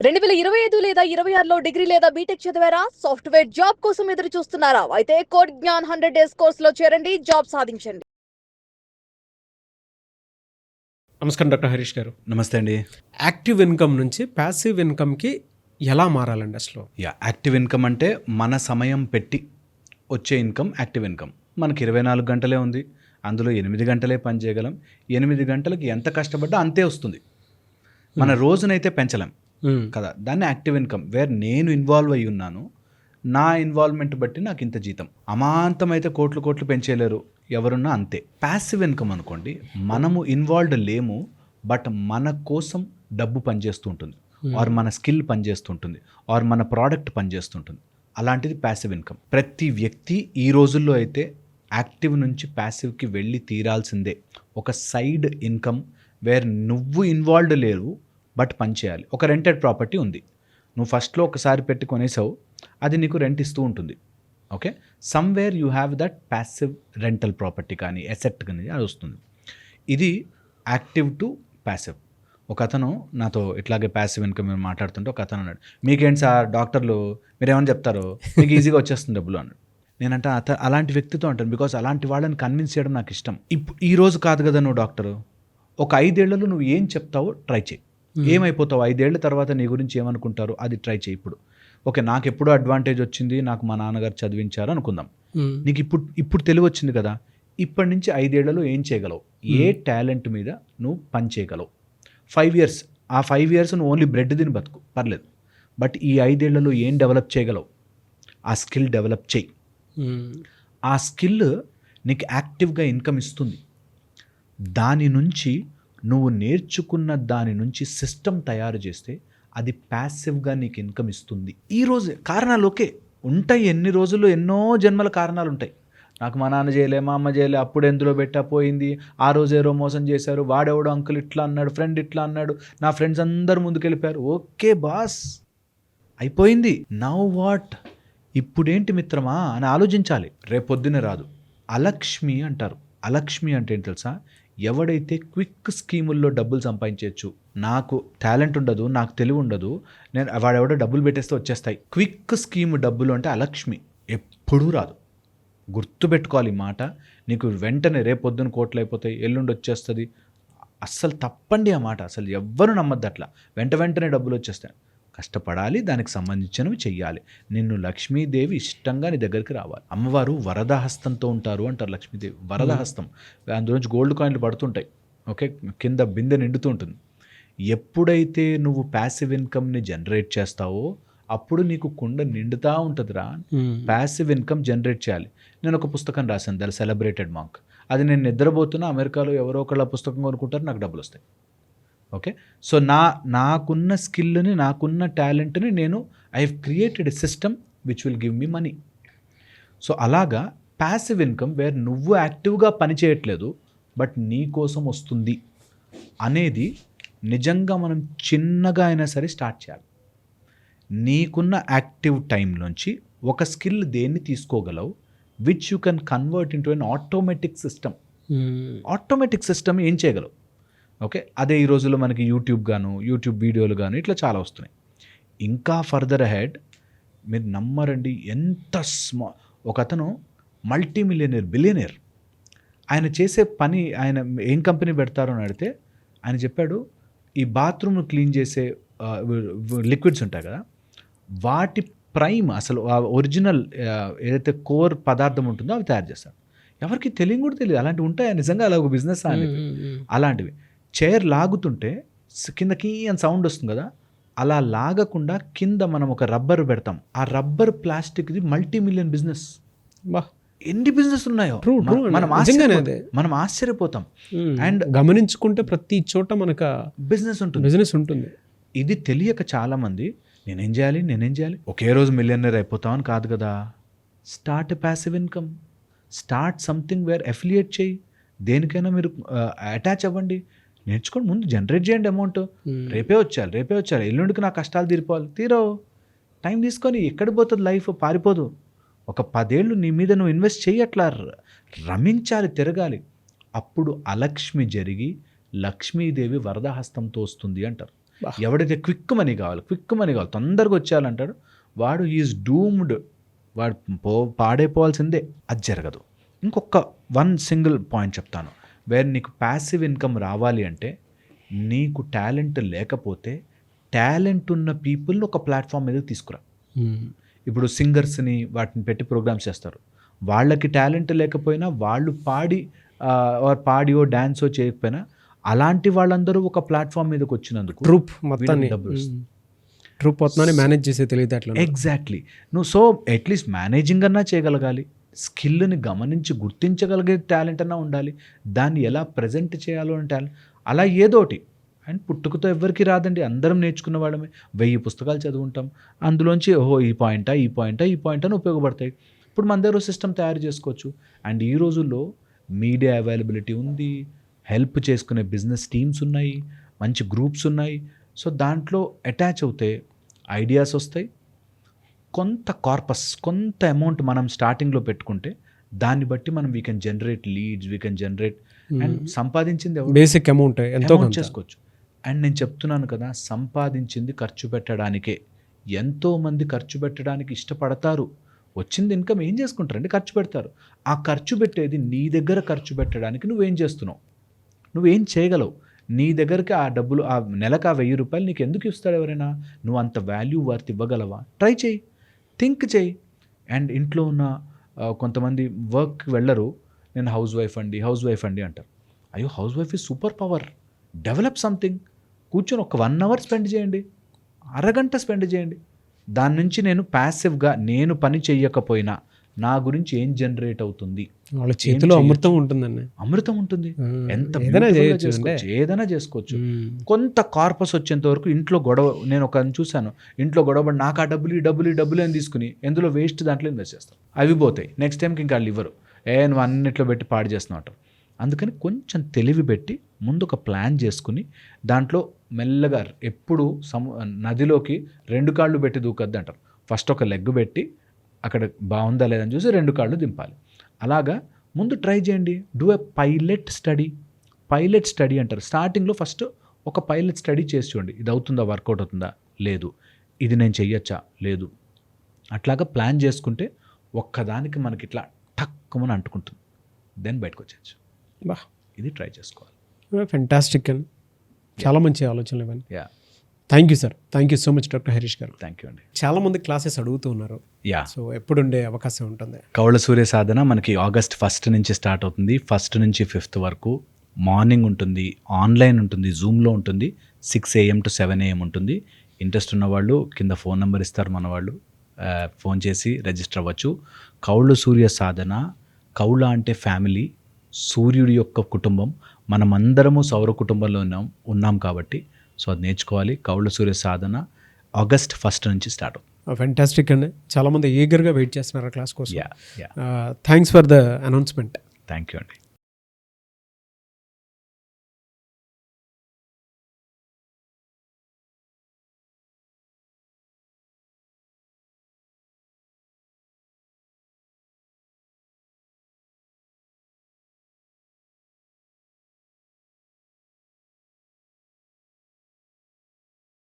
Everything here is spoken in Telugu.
2025 లేదా 26లో డిగ్రీ లేదా బీటెక్ చదివారా? సాఫ్ట్‌వేర్ జాబ్ కోసం ఎదురు చూస్తున్నారా? అయితే కోడ్ జ్ఞాన్ 100 డేస్ కోర్సులో చేరండి, జాబ్ సాధించండి. నమస్కారం డాక్టర్ హరీష్ గారు. నమస్తే అండి. యాక్టివ్ ఇన్కమ్ నుంచి ప్యాసివ్ ఇన్కమ్కి ఎలా మారాలండి అసలు? యాక్టివ్ ఇన్కమ్ అంటే మన సమయం పెట్టి వచ్చే ఇన్కమ్ యాక్టివ్ ఇన్కమ్. మనకి 24 గంటలే ఉంది. అందులో 8 గంటలే పని చేయగలం. 8 గంటలకి ఎంత కష్టపడ్డా అంతే వస్తుంది. మన రోజునైతే పెంచలేం కదా. దాన్ని యాక్టివ్ ఇన్కమ్ వేర్ నేను ఇన్వాల్వ్ అయ్యి ఉన్నాను. నా ఇన్వాల్వ్మెంట్ బట్టి నాకు ఇంత జీతం. అమాంతం అయితే కోట్లు పెంచేయలేరు ఎవరున్నా అంతే. ప్యాసివ్ ఇన్కమ్ అనుకోండి, మనము ఇన్వాల్వ్డ్ లేము, బట్ మన కోసం డబ్బు పనిచేస్తూ ఉంటుంది, ఆర్ మన స్కిల్ పనిచేస్తుంటుంది, ఆర్ మన ప్రోడక్ట్ పనిచేస్తుంటుంది. అలాంటిది ప్యాసివ్ ఇన్కమ్. ప్రతి వ్యక్తి ఈ రోజుల్లో అయితే యాక్టివ్ నుంచి ప్యాసివ్కి వెళ్ళి తీరాల్సిందే. ఒక సైడ్ ఇన్కమ్ వేర్ నువ్వు ఇన్వాల్వ్డ్ లేరు బట్ పని చేయాలి. ఒక రెంటెడ్ ప్రాపర్టీ ఉంది, నువ్వు ఫస్ట్లో ఒకసారి పెట్టి కొనేసావు, అది నీకు రెంట్ ఇస్తూ ఉంటుంది. Okay, somewhere you have that passive rental property కానీ ఎసెట్ కానీ అది వస్తుంది. ఇది యాక్టివ్ టు ప్యాసివ్. ఒక అతను నాతో ఇట్లాగే ప్యాసివ్ ఇన్కమ్ మీద మాట్లాడుతుంటే ఒక అతను అన్నాడు, మీకేంటి సార్ డాక్టర్లు మీరేమని చెప్తారో మీకు ఈజీగా వచ్చేస్తుంది డబ్బులు అన్నాడు. నేనంటే అలాంటి వ్యక్తితో అంటాను, బికాజ్ అలాంటి వాళ్ళని కన్విన్స్ చేయడం నాకు ఇష్టం. ఈ రోజు కాదు కదా నువ్వు డాక్టరు, ఒక 5 ఏళ్లలో నువ్వు ఏం చెప్తావో ట్రై చేయి. ఏమైపోతావు 5 ఏళ్ల తర్వాత నీ గురించి ఏమనుకుంటారో అది ట్రై చేయి. ఇప్పుడు ఓకే, నాకు ఎప్పుడూ అడ్వాంటేజ్ వచ్చింది, నాకు మా నాన్నగారు చదివించారు అనుకుందాం. నీకు ఇప్పుడు తెలివి వచ్చింది కదా, ఇప్పటి నుంచి 5 ఏళ్లలో ఏం చేయగలవు, ఏ టాలెంట్ మీద నువ్వు పని చేయగలవు. 5 ఇయర్స్, ఆ 5 ఇయర్స్ నువ్వు ఓన్లీ బ్రెడ్ తిని బతుకు పర్లేదు, బట్ ఈ 5 ఏళ్లలో ఏం డెవలప్ చేయగలవు, ఆ స్కిల్ డెవలప్ చేయి. ఆ స్కిల్ నీకు యాక్టివ్గా ఇన్కమ్ ఇస్తుంది. దాని నుంచి నువ్వు నేర్చుకున్న దాని నుంచి సిస్టమ్ తయారు చేస్తే అది ప్యాసివ్గా నీకు ఇన్కమ్ ఇస్తుంది. ఈరోజు కారణాలు ఓకే ఉంటాయి, ఎన్ని రోజుల్లో ఎన్నో జన్మల కారణాలు ఉంటాయి. నాకు మా నాన్న చేయలే, మా అమ్మ చేయలే, అప్పుడు ఎందులో పెట్టా పోయింది, ఆ రోజు ఏరో మోసం చేశారు, వాడెవడో అంకుల్ ఇట్లా అన్నాడు, ఫ్రెండ్ ఇట్లా అన్నాడు, నా ఫ్రెండ్స్ అందరూ ముందుకెళ్ళిపోయారు. ఓకే బాస్, అయిపోయింది. నౌ వాట్, ఇప్పుడేంటి మిత్రమా అని ఆలోచించాలి. రేపొద్దునే రాదు. అలక్ష్మి అంటారు. అలక్ష్మి అంటే ఏంటి తెలుసా? ఎవడైతే క్విక్ స్కీముల్లో డబ్బులు సంపాదించవచ్చు, నాకు టాలెంట్ ఉండదు, నాకు తెలివి ఉండదు, వాడెవడో డబ్బులు పెట్టేస్తే వచ్చేస్తాయి. క్విక్ స్కీమ్ డబ్బులు అంటే అలక్ష్మి ఎప్పుడూ రాదు. గుర్తుపెట్టుకోవాలి ఈ మాట. నీకు వెంటనే రేపొద్దున కోట్లు అయిపోతాయి, ఎల్లుండి వచ్చేస్తుంది. అస్సలు తప్పండి ఆ మాట, అసలు ఎవ్వరు నమ్మద్దు అట్లా. వెంటనే డబ్బులు వచ్చేస్తాయి. కష్టపడాలి, దానికి సంబంధించినవి చెయ్యాలి. నిన్ను లక్ష్మీదేవి ఇష్టంగా నీ దగ్గరికి రావాలి. అమ్మవారు వరదహస్తంతో ఉంటారు అంటారు. లక్ష్మీదేవి వరదహస్తం, అందులోంచి గోల్డ్ కాయిన్లు పడుతుంటాయి. ఓకే, కింద బిందె నిండుతూ ఉంటుంది. ఎప్పుడైతే నువ్వు ప్యాసివ్ ఇన్కమ్ని జనరేట్ చేస్తావో అప్పుడు నీకు కుండ నిండుతూ ఉంటుందిరా. ప్యాసివ్ ఇన్కమ్ జనరేట్ చేయాలి. నేను ఒక పుస్తకం రాశాను, ద సెలబ్రేటెడ్ మాంక్. అది నేను నిద్రపోతున్నా, అమెరికాలో ఎవరో ఒకళ్ళ పుస్తకం కొనుక్కుంటారు, నాకు డబ్బులు వస్తాయి. ఓకే, సో నాకున్న స్కిల్ని, నాకున్న టాలెంట్ని నేను I have created a system which will give me money. So అలాగా ప్యాసివ్ ఇన్కమ్ వేర్ నువ్వు యాక్టివ్గా పని చేయట్లేదు బట్ నీ కోసం వస్తుంది అనేది నిజంగా మనం చిన్నగా అయినా సరే స్టార్ట్ చేయాలి. నీకున్న యాక్టివ్ టైంలోంచి ఒక స్కిల్ దేన్ని తీసుకోగలవు, which you can convert into an automatic system. Automatic system ఏం చేయగలవు. ఓకే, అదే ఈ రోజుల్లో మనకి యూట్యూబ్ వీడియోలు గాను ఇట్లా చాలా వస్తున్నాయి. ఇంకా ఫర్దర్ అహెడ్ మీరు నమ్మరండి, ఎంత ఒక అతను మల్టీ మిలియనర్, బిలియనర్. ఆయన చేసే పని, ఆయన ఏం కంపెనీ పెడతారో అని అడిగితే ఆయన చెప్పాడు, ఈ బాత్రూమ్ క్లీన్ చేసే లిక్విడ్స్ ఉంటాయి కదా, వాటి ప్రైమ్ అసలు ఒరిజినల్ ఏదైతే కోర్ పదార్థం ఉంటుందో అవి తయారు చేస్తాడు. ఎవరికి తెలియని కూడా తెలియదు. అలాంటివి ఉంటాయా నిజంగా, అలా ఒక బిజినెస్ అనేది. అలాంటివి చైర్ లాగుతుంటే కిందకి అని సౌండ్ వస్తుంది కదా, అలా లాగకుండా కింద మనం ఒక రబ్బర్ పెడతాం, ఆ రబ్బర్ ప్లాస్టిక్ది మల్టీ మిలియన్ బిజినెస్. ఎన్ని బిజినెస్ ఉన్నాయో మనం ఆశ్చర్యపోతాం. అండ్ గమనించుకుంటే ప్రతి చోట మనకు బిజినెస్ ఉంటుంది. ఇది తెలియక చాలామంది నేనేం చేయాలి, ఒకే రోజు మిలియనర్ అయిపోతామని కాదు కదా. Start passive income, start something where affiliate చేయి. దేనికైనా మీరు అటాచ్ అవ్వండి, నేర్చుకోండి, ముందు జనరేట్ చేయండి అమౌంట్. రేపే వచ్చాలి, ఎల్లుండికి నా కష్టాలు తీరవు. టైం తీసుకొని ఎక్కడికి పోతుంది లైఫ్, పారిపోదు. ఒక 10 ఏళ్ళు నీ మీద నువ్వు ఇన్వెస్ట్ చేయి, అట్లా రమించాలి, తిరగాలి. అప్పుడు అలక్ష్మి జరిగి లక్ష్మీదేవి వరదహస్తంతో వస్తుంది అంటారు. ఎవడైతే క్విక్ మనీ కావాలి తొందరగా వచ్చేయాలంటాడు, వాడు ఈజ్ డూమ్డ్, వాడు పాడైపోవాల్సిందే. అది జరగదు. ఇంకొక వన్ సింగిల్ పాయింట్ చెప్తాను, వేర్ నీకు ప్యాసివ్ ఇన్కమ్ రావాలి అంటే నీకు టాలెంట్ లేకపోతే టాలెంట్ ఉన్న పీపుల్ని ఒక ప్లాట్ఫామ్ మీదకి తీసుకురా. ఇప్పుడు సింగర్స్ని వాటిని పెట్టి ప్రోగ్రామ్స్ చేస్తారు, వాళ్ళకి టాలెంట్ లేకపోయినా వాళ్ళు పాడియో డాన్సో చేయకపోయినా అలాంటి వాళ్ళందరూ ఒక ప్లాట్ఫామ్ మీదకి వచ్చినందుకు ట్రూప్ మొత్తాన్ని డబ్బులు వస్తాయి. ట్రూప్ మొత్తాన్ని మేనేజ్ చేసే తెలియదు. ఎగ్జాక్ట్లీ. నువ్వు సో అట్లీస్ట్ మేనేజింగ్ అన్నా చేయగలగాలి, స్కిల్ని గమనించి గుర్తించగలిగే టాలెంట్ అన్నా ఉండాలి, దాన్ని ఎలా ప్రజెంట్ చేయాలో అని టాలెంట్, అలా ఏదోటి. అండ్ పుట్టుకతో ఎవరికి రాదండి, అందరం నేర్చుకున్న వాళ్ళమే. 1000 పుస్తకాలు చదువుకుంటాం, అందులోంచి ఈ పాయింట్ అని ఉపయోగపడతాయి. ఇప్పుడు మన దగ్గర సిస్టమ్ తయారు చేసుకోవచ్చు. అండ్ ఈ రోజుల్లో మీడియా అవైలబిలిటీ ఉంది, హెల్ప్ చేసుకునే బిజినెస్ టీమ్స్ ఉన్నాయి, మంచి గ్రూప్స్ ఉన్నాయి. సో దాంట్లో అటాచ్ అవుతే ఐడియాస్ వస్తాయి, కొంత అమౌంట్ మనం స్టార్టింగ్లో పెట్టుకుంటే దాన్ని బట్టి మనం we can generate leads, we can generate and సంపాదించింది బేసిక్ అమౌంట్ ఎంతో చేసుకోవచ్చు. అండ్ నేను చెప్తున్నాను కదా, సంపాదించింది ఖర్చు పెట్టడానికే. ఎంతోమంది ఖర్చు పెట్టడానికి ఇష్టపడతారు, వచ్చింది ఇన్కమ్ ఏం చేసుకుంటారంటే ఖర్చు పెడతారు. ఆ ఖర్చు పెట్టేది నీ దగ్గర ఖర్చు పెట్టడానికి నువ్వేం చేస్తున్నావు, నువ్వేం చేయగలవు, నీ దగ్గరికి ఆ డబ్బులు, ఆ నెలకు ఆ 1000 రూపాయలు నీకు ఎందుకు ఇస్తాడు ఎవరైనా, నువ్వు అంత వాల్యూ వర్త్ ఇవ్వగలవా, ట్రై చేయి, థింక్ చేయి. అండ్ ఇంట్లో ఉన్న కొంతమంది వర్క్ వెళ్ళరు, నేను హౌస్ వైఫ్ అండి అంటారు. అయ్యో, house wife is super power, develop something. కూర్చొని ఒక 1 అవర్ స్పెండ్ చేయండి, అరగంట స్పెండ్ చేయండి. దాని నుంచి నేను ప్యాసివ్గా నేను పని చెయ్యకపోయినా నా గురించి ఏం జనరేట్ అవుతుంది, వాళ్ళ చేతిలో అమృతం ఉంటుందండి. అమృతం ఉంటుంది, ఎంత ఏదైనా చేసుకోవచ్చు. కొంత కార్పస్ వచ్చేంత వరకు ఇంట్లో గొడవ, నేను ఒక చూశాను, ఇంట్లో గొడవ నాకు ఆ డబ్బులు అని తీసుకుని ఎందులో వేస్ట్ దాంట్లో ఇన్వెస్ట్ చేస్తాను, అవి పోతాయి. నెక్స్ట్ టైంకి ఇంకా వాళ్ళు ఇవ్వరు, నువ్వు అన్నిట్లో పెట్టి పాడు చేస్తున్నావు. అందుకని కొంచెం తెలివి పెట్టి ముందు ఒక ప్లాన్ చేసుకుని దాంట్లో మెల్లగా, ఎప్పుడు నదిలోకి 2 కాళ్ళు పెట్టి దూకద్దు అంటారు. ఫస్ట్ ఒక లెగ్ పెట్టి అక్కడ బాగుందా లేదని చూసి 2 కాళ్ళు దింపాలి. అలాగా ముందు ట్రై చేయండి. డూ ఏ పైలట్ స్టడీ అంటారు. స్టార్టింగ్లో ఫస్ట్ ఒక పైలట్ స్టడీ చేసి చూడండి, ఇది అవుతుందా, వర్కౌట్ అవుతుందా, లేదు, ఇది నేను చెయ్యొచ్చా, లేదు. అట్లాగా ప్లాన్ చేసుకుంటే ఒక్కదానికి మనకి ఇట్లా టక్కుమని అంటుకుంటుంది, దెన్ బయటకు వచ్చేయచ్చు. ఇది ట్రై చేసుకోవాలి. ఫెంటాస్టిక్ అండి, చాలా మంచి ఆలోచనలు ఇవన్నీ. Yeah, thank you sir, thank you so much doctor Harish garu. Thank you అండి. చాలా మంది క్లాసెస్ అడుగుతూ ఉన్నారు. యా, సో ఎప్పుడు ఉండే అవకాశం ఉంటుంది? కౌళ సూర్య సాధన మనకి August 1 నుంచి స్టార్ట్ అవుతుంది. 1 నుంచి 5 వరకు మార్నింగ్ ఉంటుంది, ఆన్లైన్ ఉంటుంది, జూమ్లో ఉంటుంది. 6 AM to 7 AM ఉంటుంది. ఇంట్రెస్ట్ ఉన్న వాళ్ళు కింద ఫోన్ నెంబర్ ఇస్తారు, మన వాళ్ళు ఫోన్ చేసి రిజిస్టర్ అవ్వచ్చు. కౌళ సూర్య సాధన, కౌళ అంటే ఫ్యామిలీ, సూర్యుడి యొక్క కుటుంబం, మనమందరము సౌర కుటుంబంలో ఉన్నాం కాబట్టి సో అది నేర్చుకోవాలి. కౌళ సూర్య సాధన August 1 నుంచి స్టార్ట్ అవుతుంది. ఫెంటాస్టిక్ అండి, చాలామంది ఈగర్గా వెయిట్ చేస్తున్నారు క్లాస్ కోసం. Yeah, thanks for the announcement. Thank you అండి.